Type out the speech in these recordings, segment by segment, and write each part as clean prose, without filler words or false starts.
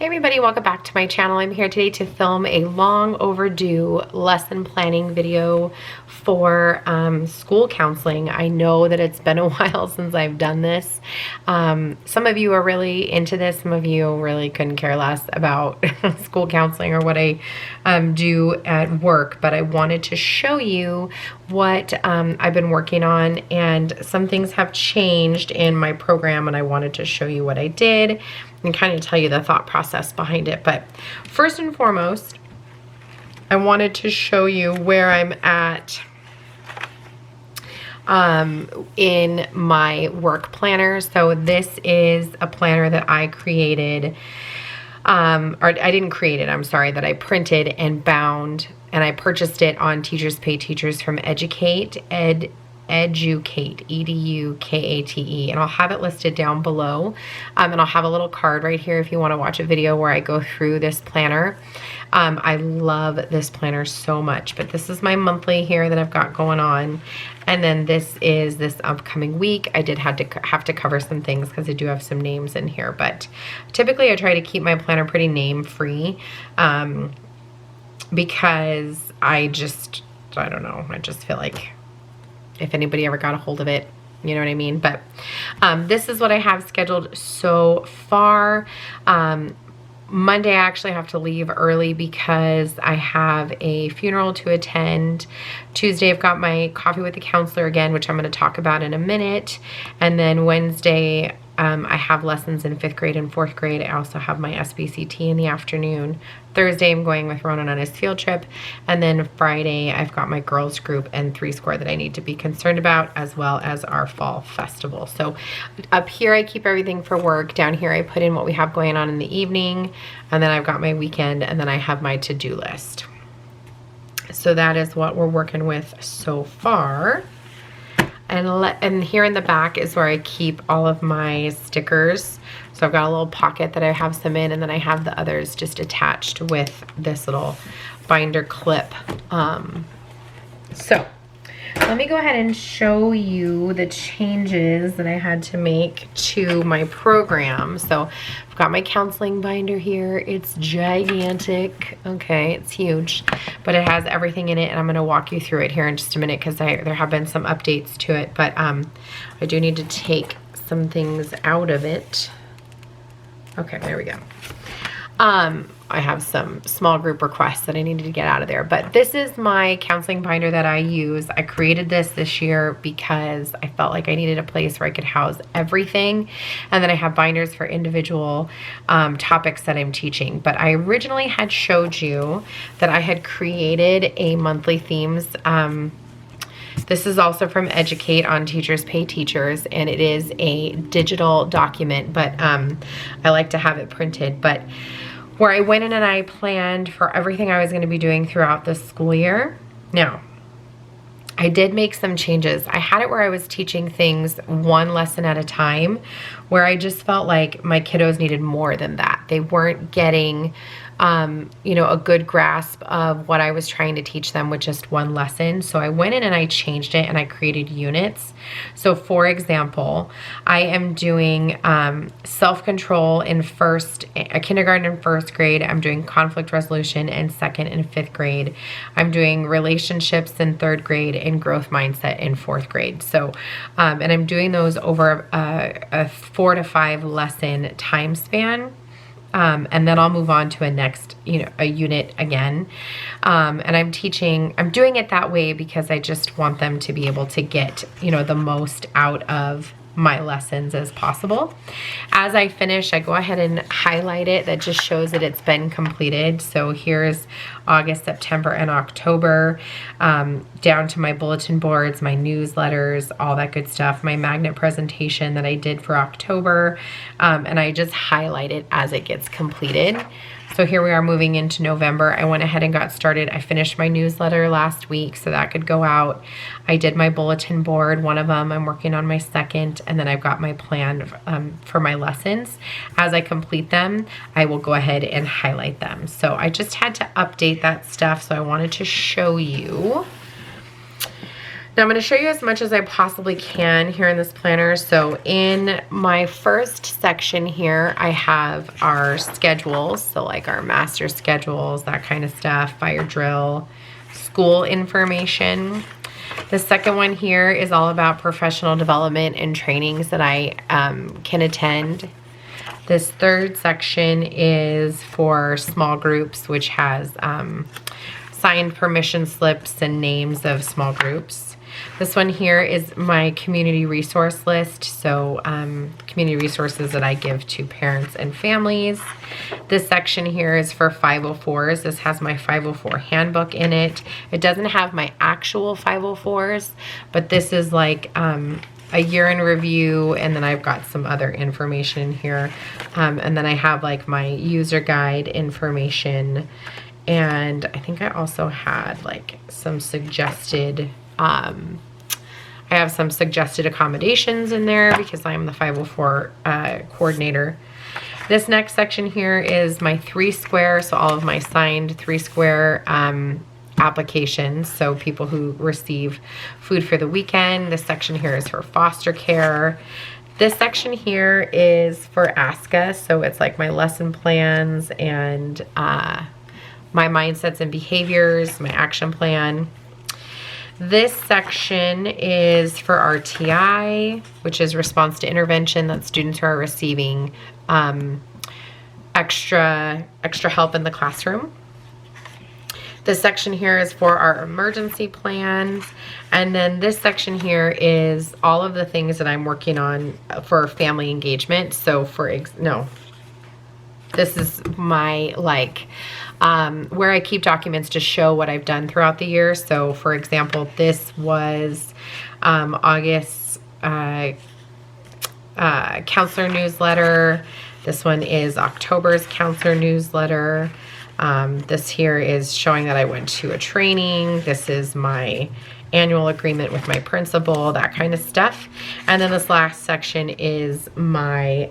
Hey everybody, welcome back to my channel. I'm here today to film a long overdue lesson planning video for school counseling. I know that it's been a while since I've done this. Some of you are really into this. Some of you really couldn't care less about school counseling or what I do at work, but I wanted to show you what I've been working on, and some things have changed in my program, and I wanted to show you what I did and kind of tell you the thought process behind it. But first and foremost, I wanted to show you where I'm at in my work planner. So this is a planner that I created, or I didn't create it, I'm sorry, that I printed and bound, and I purchased it on Teachers Pay Teachers from EduKate, EduKate, E-D-U-K-A-T-E, and I'll have it listed down below, and I'll have a little card right here if you want to watch a video where I go through this planner. I love this planner so much, but this is my monthly here that I've got going on, and then this is this upcoming week. I did have to cover some things because I do have some names in here, but typically I try to keep my planner pretty name free, because I don't know, I just feel like if anybody ever got a hold of it, you know what I mean? But this is what I have scheduled so far. Monday I actually have to leave early because I have a funeral to attend. Tuesday I've got my coffee with the counselor again, which I'm going to talk about in a minute. And then Wednesday I have lessons in 5th grade and 4th grade. I also have my SBCT in the afternoon. Thursday I'm going with Ronan on his field trip. And then Friday I've got my girls group and 3 score that I need to be concerned about, as well as our fall festival. So up here I keep everything for work. Down here I put in what we have going on in the evening. And then I've got my weekend, and then I have my to-do list. So that is what we're working with so far. And here in the back is where I keep all of my stickers. So I've got a little pocket that I have some in, and then I have the others just attached with this little binder clip. So let me go ahead and show you the changes that I had to make to my program. So I've got my counseling binder here. It's gigantic. Okay, it's huge, but it has everything in it, and I'm going to walk you through it here in just a minute because there have been some updates to it, but I do need to take some things out of it. Okay, there we go. I have some small group requests that I needed to get out of there, but this is my counseling binder that I use. I created this year because I felt like I needed a place where I could house everything, and then I have binders for individual topics that I'm teaching. But I originally had showed you that I had created a monthly themes. This is also from EduKate on Teachers Pay Teachers, and it is a digital document, but I like to have it printed. But where I went in and I planned for everything I was going to be doing throughout this school year. Now, I did make some changes. I had it where I was teaching things one lesson at a time, where I just felt like my kiddos needed more than that. They weren't getting you know, a good grasp of what I was trying to teach them with just one lesson. So I went in and I changed it, and I created units. So for example, I am doing self-control in kindergarten and 1st grade. I'm doing conflict resolution in 2nd and 5th grade. I'm doing relationships in 3rd grade and growth mindset in 4th grade. So, and I'm doing those over a 4 to 5 lesson time span. And then I'll move on to a unit again. And I'm doing it that way because I just want them to be able to get, the most out of my lessons as possible. As I finish, I go ahead and highlight it. That just shows that it's been completed. So here's August, September, and October, down to my bulletin boards, my newsletters, all that good stuff, my magnet presentation that I did for October, and I just highlight it as it gets completed. So here we are moving into November. I went ahead and got started. I finished my newsletter last week, so that could go out. I did my bulletin board, one of them. I'm working on my second, and then I've got my plan for my lessons. As I complete them, I will go ahead and highlight them. So I just had to update that stuff, so I wanted to show you. Now I'm going to show you as much as I possibly can here in this planner. So in my first section here, I have our schedules. So like our master schedules, that kind of stuff, fire drill, school information. The second one here is all about professional development and trainings that I can attend. This third section is for small groups, which has signed permission slips and names of small groups. This one here is my community resource list, so community resources that I give to parents and families. This section here is for 504s. This has my 504 handbook in it. It doesn't have my actual 504s, but this is like a year in review, and then I've got some other information here. And then I have like my user guide information, and I think I also had like some suggested I have some suggested accommodations in there because I'm the 504 coordinator. This next section here is my 3 square, so all of my signed 3 square applications, so people who receive food for the weekend. This section here is for foster care. This section here is for ASCA, so it's like my lesson plans and my mindsets and behaviors, my action plan. This section is for RTI, which is response to intervention. That's students who are receiving extra help in the classroom. This section here is for our emergency plans. And then this section here is all of the things that I'm working on for family engagement. So this is my where I keep documents to show what I've done throughout the year. So for example, this was August counselor newsletter. This one is October's counselor newsletter. This here is showing that I went to a training. This is my annual agreement with my principal, that kind of stuff. And then this last section is my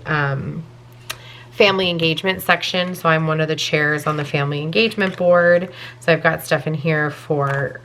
family engagement section. So I'm one of the chairs on the family engagement board. So I've got stuff in here for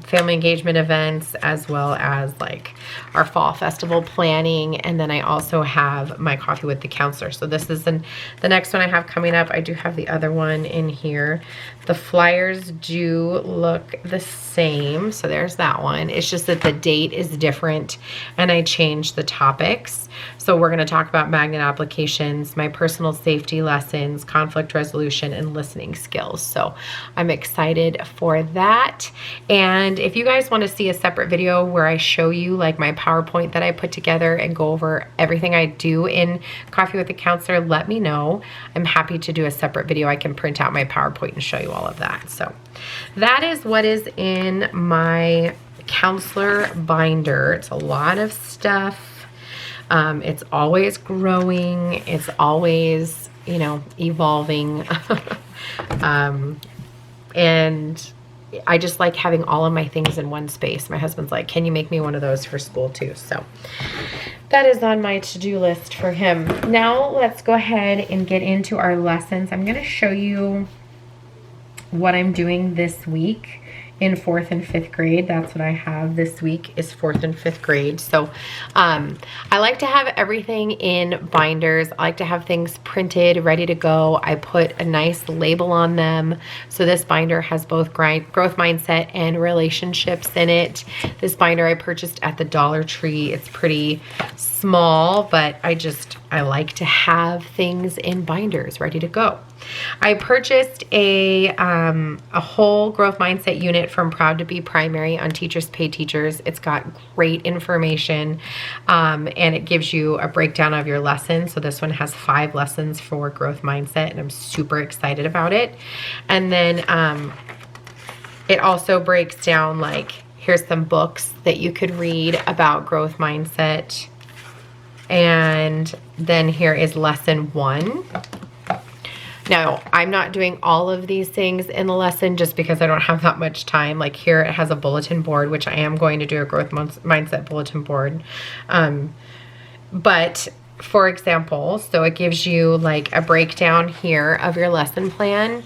family engagement events, as well as like our fall festival planning. And then I also have my coffee with the counselor. So this is the next one I have coming up. I do have the other one in here. The flyers do look the same. So there's that one. It's just that the date is different and I changed the topics. So we're going to talk about magnet applications, my personal safety lessons, conflict resolution, and listening skills. So I'm excited for that. And if you guys want to see a separate video where I show you like my PowerPoint that I put together and go over everything I do in Coffee with the Counselor, let me know. I'm happy to do a separate video. I can print out my PowerPoint and show you all of that. So that is what is in my counselor binder. It's a lot of stuff. It's always growing. It's always, evolving. And I just like having all of my things in one space. My husband's like, can you make me one of those for school too? So that is on my to-do list for him. Now let's go ahead and get into our lessons. I'm going to show you what I'm doing this week in 4th and 5th grade. That's what I have this week, is 4th and 5th grade. So I like to have everything in binders. I like to have things printed, ready to go. I put a nice label on them. So this binder has both growth mindset and relationships in it. This binder I purchased at the Dollar Tree. It's pretty small, but I like to have things in binders ready to go. I purchased a whole growth mindset unit from Proud to Be Primary on Teachers Pay Teachers. It's got great information, and it gives you a breakdown of your lessons. So this one has 5 lessons for growth mindset, and I'm super excited about it. And then it also breaks down, like, here's some books that you could read about growth mindset. And then here is lesson 1. Now, I'm not doing all of these things in the lesson just because I don't have that much time. Like here it has a bulletin board, which I am going to do a growth mindset bulletin board. But for example, so it gives you like a breakdown here of your lesson plan.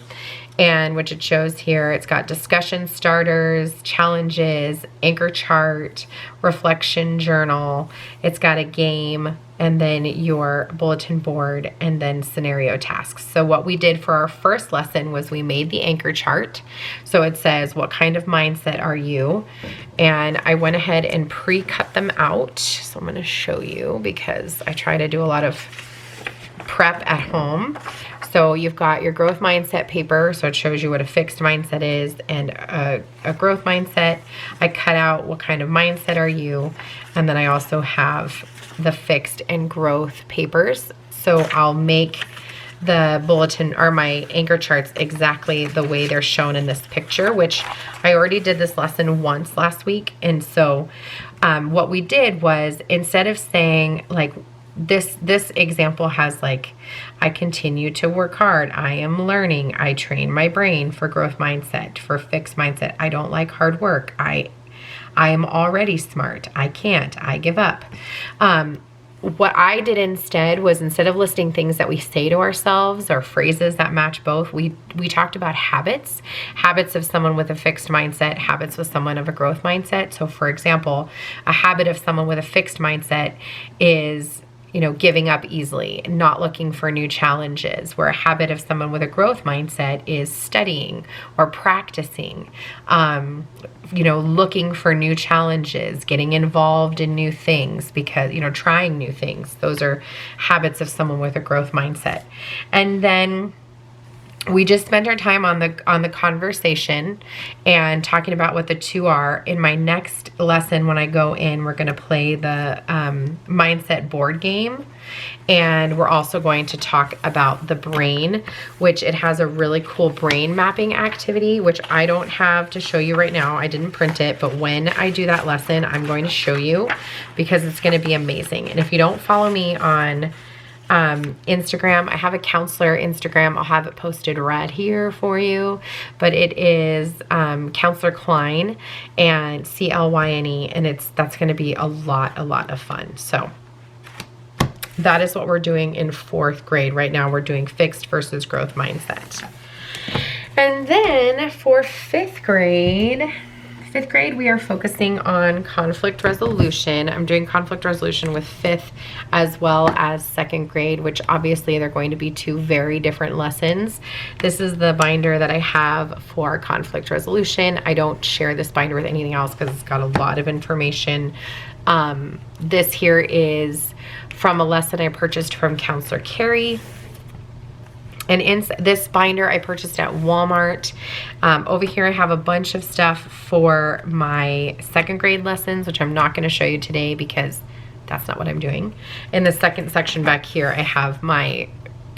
and which it shows here. It's got discussion starters, challenges, anchor chart, reflection journal. It's got a game, and then your bulletin board, and then scenario tasks. So what we did for our first lesson was we made the anchor chart. So it says, what kind of mindset are you? And I went ahead and pre-cut them out. So I'm gonna show you because I try to do a lot of prep at home. So you've got your growth mindset paper, so it shows you what a fixed mindset is and a growth mindset. I cut out what kind of mindset are you, and then I also have the fixed and growth papers. So I'll make the bulletin or my anchor charts exactly the way they're shown in this picture, which I already did this lesson once last week. And so what we did was, instead of saying like, this example has like, I continue to work hard, I am learning, I train my brain for growth mindset, for fixed mindset, I don't like hard work, I am already smart, I can't, I give up. What I did instead was, instead of listing things that we say to ourselves or phrases that match both, we talked about habits of someone with a fixed mindset, habits with someone of a growth mindset. So for example, a habit of someone with a fixed mindset is, you know, giving up easily, not looking for new challenges, where a habit of someone with a growth mindset is studying or practicing, you know, looking for new challenges, getting involved in new things because, you know, trying new things. Those are habits of someone with a growth mindset. And then we just spent our time on the conversation and talking about what the two are. In my next lesson, when I go in, we're going to play the mindset board game. And we're also going to talk about the brain, which it has a really cool brain mapping activity, which I don't have to show you right now. I didn't print it, but when I do that lesson, I'm going to show you because it's going to be amazing. And if you don't follow me on Instagram, I have a counselor Instagram. I'll have it posted right here for you, but it is Counselor Klein and CLYNE, and that's going to be a lot of fun. So that is what we're doing in 4th grade. Right now we're doing fixed versus growth mindset. And then for 5th grade, we are focusing on conflict resolution. I'm doing conflict resolution with 5th as well as 2nd grade, which obviously they're going to be 2 very different lessons. This is the binder that I have for conflict resolution. I don't share this binder with anything else because it's got a lot of information. This here is from a lesson I purchased from Counselor Keri. And in this binder I purchased at Walmart. Over here I have a bunch of stuff for my 2nd grade lessons, which I'm not going to show you today because that's not what I'm doing. In the second section back here I have my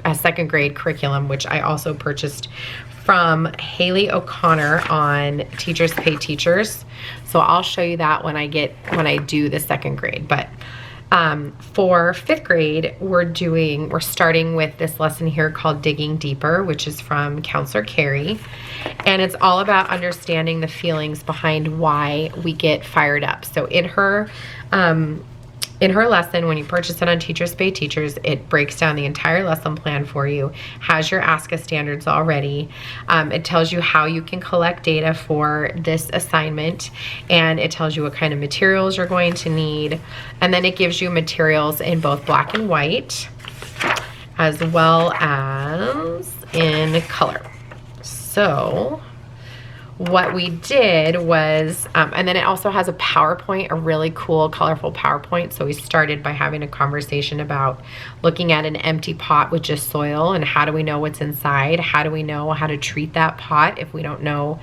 2nd grade curriculum, which I also purchased from Haley O'Connor on Teachers Pay Teachers. So I'll show you that when I do the 2nd grade. But for 5th grade, we're starting with this lesson here called Digging Deeper, which is from Counselor Keri. And it's all about understanding the feelings behind why we get fired up. So in her lesson, when you purchase it on Teachers Pay Teachers, it breaks down the entire lesson plan for you, has your ASCA standards already. It tells you how you can collect data for this assignment, and it tells you what kind of materials you're going to need. And then it gives you materials in both black and white, as well as in color. So what we did was, and then it also has a PowerPoint, a really cool, colorful PowerPoint. So we started by having a conversation about looking at an empty pot with just soil and how do we know what's inside? How do we know how to treat that pot if we don't know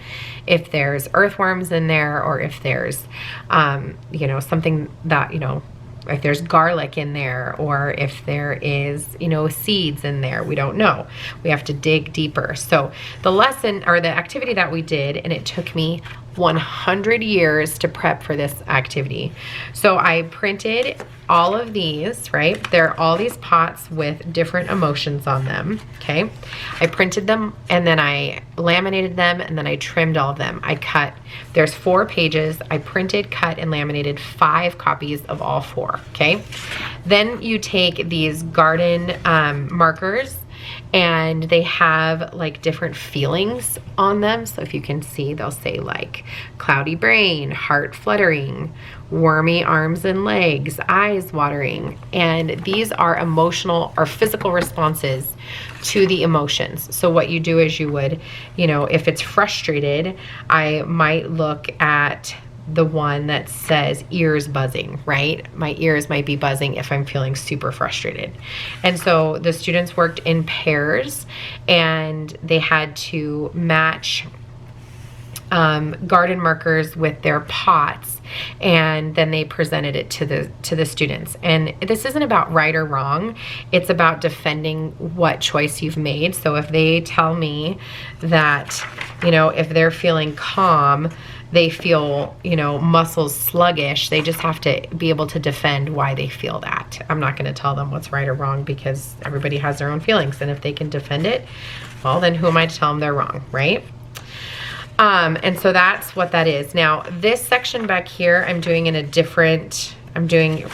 if there's earthworms in there or if there's, you know, something that, you know, if there's garlic in there or if there is, you know, seeds in there. We don't know. We have to dig deeper. So the lesson or the activity that we did, and it took me 100 years to prep for this activity. So I printed all of these, right? There are all these pots with different emotions on them, okay? I printed them and then I laminated them and then I trimmed all of them. I cut, there's 4 pages. I printed, cut, and laminated 5 copies of all 4, okay? Then you take these garden markers and they have like different feelings on them. So if you can see, they'll say like cloudy brain, heart fluttering, wormy arms and legs, eyes watering. And these are emotional or physical responses to the emotions. So what you do is you would, you know, if it's frustrated, I might look at the one that says ears buzzing, right? My ears might be buzzing if I'm feeling super frustrated. And so the students worked in pairs and they had to match garden markers with their pots, and then they presented it to the students. And this isn't about right or wrong, it's about defending what choice you've made. So if they tell me that, you know, if they're feeling calm, they feel, you know, muscles sluggish, they just have to be able to defend why they feel that. I'm not going to tell them what's right or wrong because everybody has their own feelings, and if they can defend it, well, then who am I to tell them they're wrong, right? And so that's what that is. Now, this section back here, I'm doing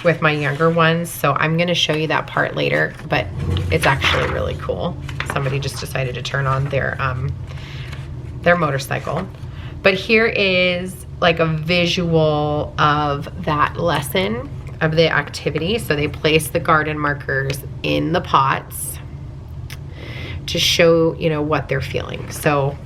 with my younger ones, so I'm going to show you that part later, but it's actually really cool. Somebody just decided to turn on their motorcycle. But here is like a visual of that lesson, of the activity. So they place the garden markers in the pots to show, you know, what they're feeling. So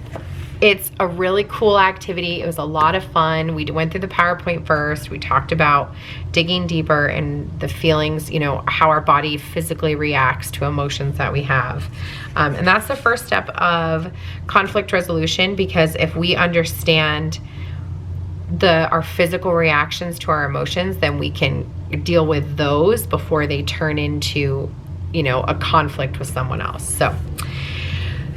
it's a really cool activity. It was a lot of fun. We went through the PowerPoint first. We talked about digging deeper and the feelings, you know, how our body physically reacts to emotions that we have. And that's the first step of conflict resolution, because if we understand our physical reactions to our emotions, then we can deal with those before they turn into, you know, a conflict with someone else. So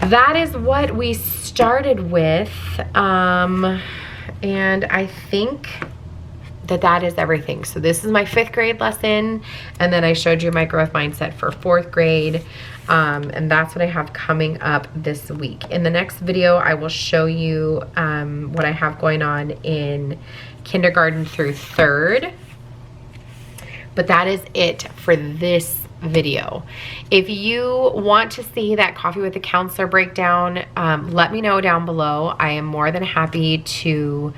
that is what we started with, and I think that is everything. So this is my 5th grade lesson, and then I showed you my growth mindset for 4th grade, and that's what I have coming up this week. In the next video, I will show you what I have going on in kindergarten through 3rd, but that is it for this video. If you want to see that Coffee with a Counselor breakdown, let me know down below. I am more than happy to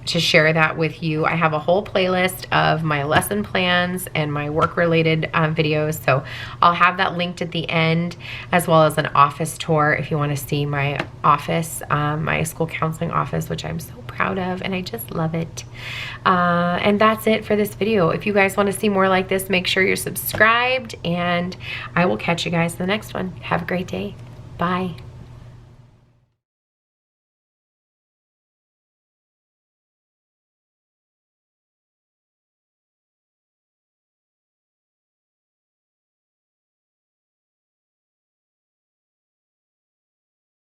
share that with you. I have a whole playlist of my lesson plans and my work-related videos, so I'll have that linked at the end, as well as an office tour if you want to see my office, my school counseling office, which I'm so proud of, and I just love it. And that's it for this video. If you guys want to see more like this, make sure you're subscribed, and I will catch you guys in the next one. Have a great day. Bye.